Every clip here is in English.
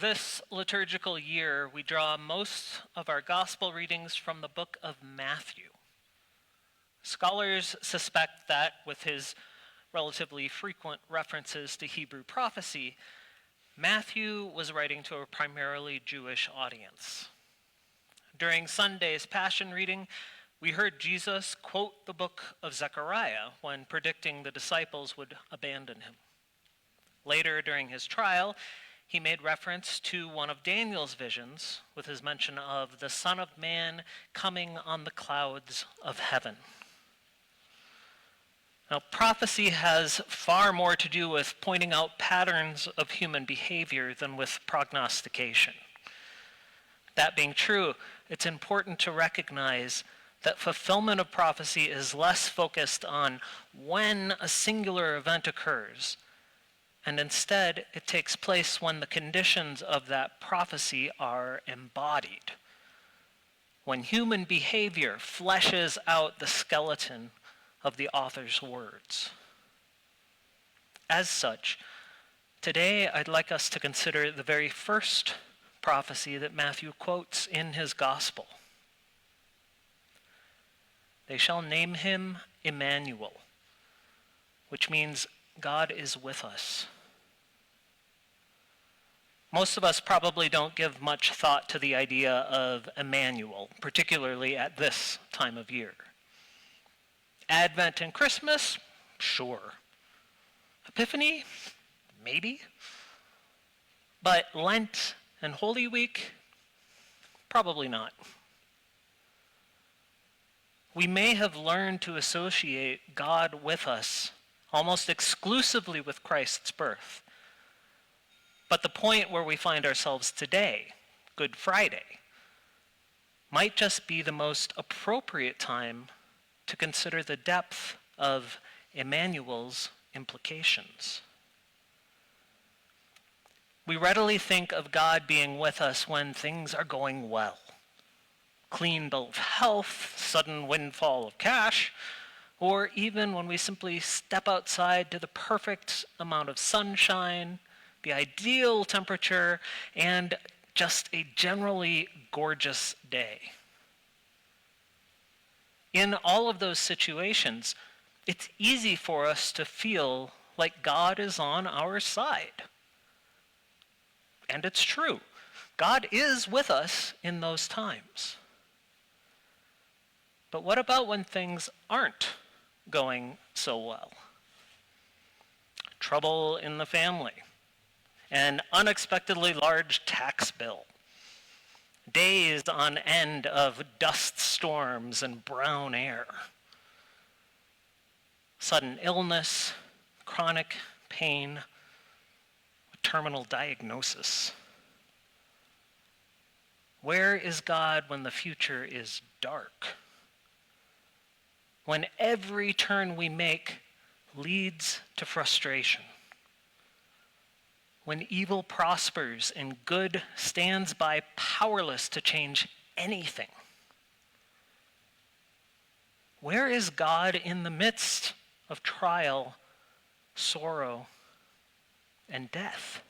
This liturgical year, we draw most of our gospel readings from the book of Matthew. Scholars suspect that with his relatively frequent references to Hebrew prophecy, Matthew was writing to a primarily Jewish audience. During Sunday's Passion reading, we heard Jesus quote the book of Zechariah when predicting the disciples would abandon him. Later, during his trial, he made reference to one of Daniel's visions with his mention of the Son of Man coming on the clouds of heaven. Now, prophecy has far more to do with pointing out patterns of human behavior than with prognostication. That being true, it's important to recognize that fulfillment of prophecy is less focused on when a singular event occurs, and instead it takes place when the conditions of that prophecy are embodied, when human behavior fleshes out the skeleton of the author's words. As such, today I'd like us to consider the very first prophecy that Matthew quotes in his gospel. They shall name him Emmanuel, which means God is with us. Most of us probably don't give much thought to the idea of Emmanuel, particularly at this time of year. Advent and Christmas? Sure. Epiphany? Maybe. But Lent and Holy Week? Probably not. We may have learned to associate God with us almost exclusively with Christ's birth. But the point where we find ourselves today, Good Friday, might just be the most appropriate time to consider the depth of Emmanuel's implications. We readily think of God being with us when things are going well. Clean bill of health, sudden windfall of cash, or even when we simply step outside to the perfect amount of sunshine, the ideal temperature, and just a generally gorgeous day. In all of those situations, it's easy for us to feel like God is on our side. And it's true. God is with us in those times. But what about when things aren't going so well? Trouble in the family, an unexpectedly large tax bill, days on end of dust storms and brown air, sudden illness, chronic pain, a terminal diagnosis. Where is God when the future is dark? When every turn we make leads to frustration? When evil prospers and good stands by powerless to change anything? Where is God in the midst of trial, sorrow, and death?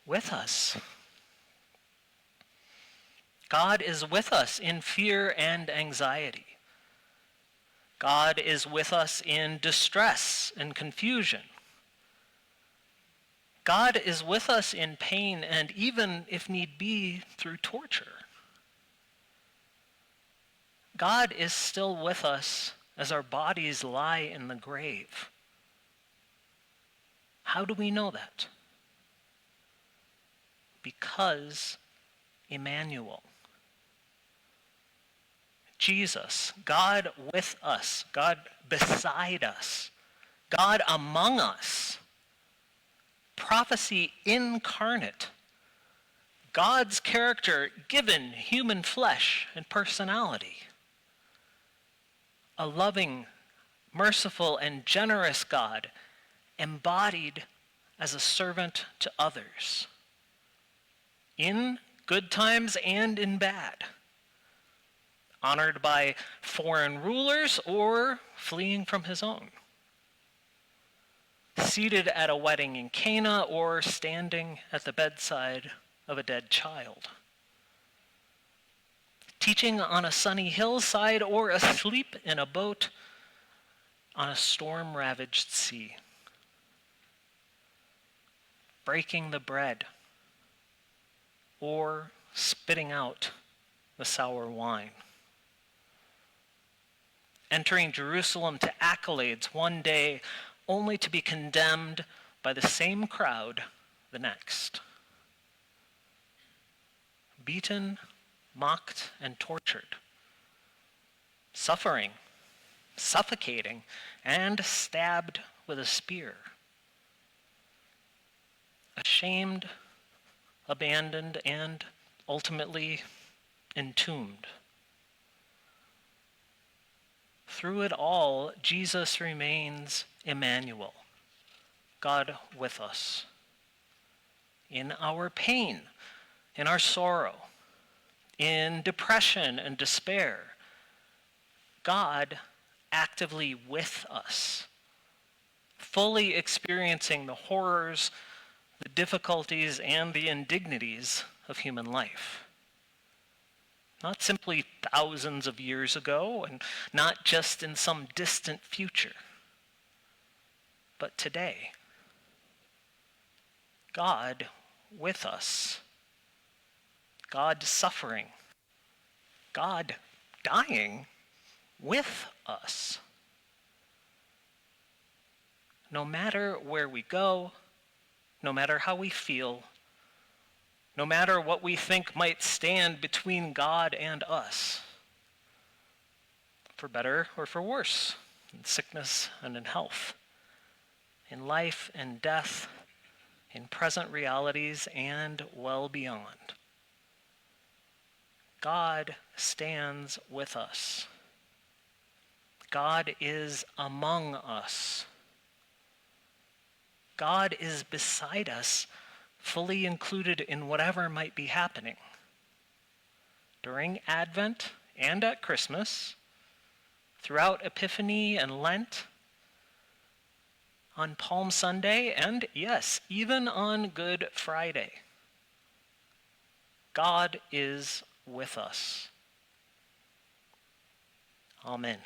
With us. God is with us in fear and anxiety. God is with us in distress and confusion. God is with us in pain and even, if need be, through torture. God is still with us as our bodies lie in the grave. How do we know that? Because Emmanuel. Jesus, God with us, God beside us, God among us, prophecy incarnate, God's character given human flesh and personality, a loving, merciful, and generous God embodied as a servant to others, in good times and in bad, honored by foreign rulers or fleeing from his own. seated at a wedding in Cana or standing at the bedside of a dead child. Teaching on a sunny hillside or asleep in a boat on a storm-ravaged sea. Breaking the bread or spitting out the sour wine. Entering Jerusalem to accolades one day, only to be condemned by the same crowd the next. Beaten, mocked, and tortured. Suffering, suffocating, and stabbed with a spear. Ashamed, abandoned, and ultimately entombed. Through it all, Jesus remains Emmanuel, God with us. In our pain, in our sorrow, in depression and despair, God actively with us, fully experiencing the horrors, the difficulties, and the indignities of human life. Not simply thousands of years ago, and not just in some distant future, but today. God with us. God suffering. God dying with us. No matter where we go, no matter how we feel, no matter what we think might stand between God and us, for better or for worse, in sickness and in health, in life and death, in present realities and well beyond. God stands with us. God is among us. God is beside us, fully included in whatever might be happening. During Advent and at Christmas, throughout Epiphany and Lent, on Palm Sunday, and yes, even on Good Friday. God is with us. Amen.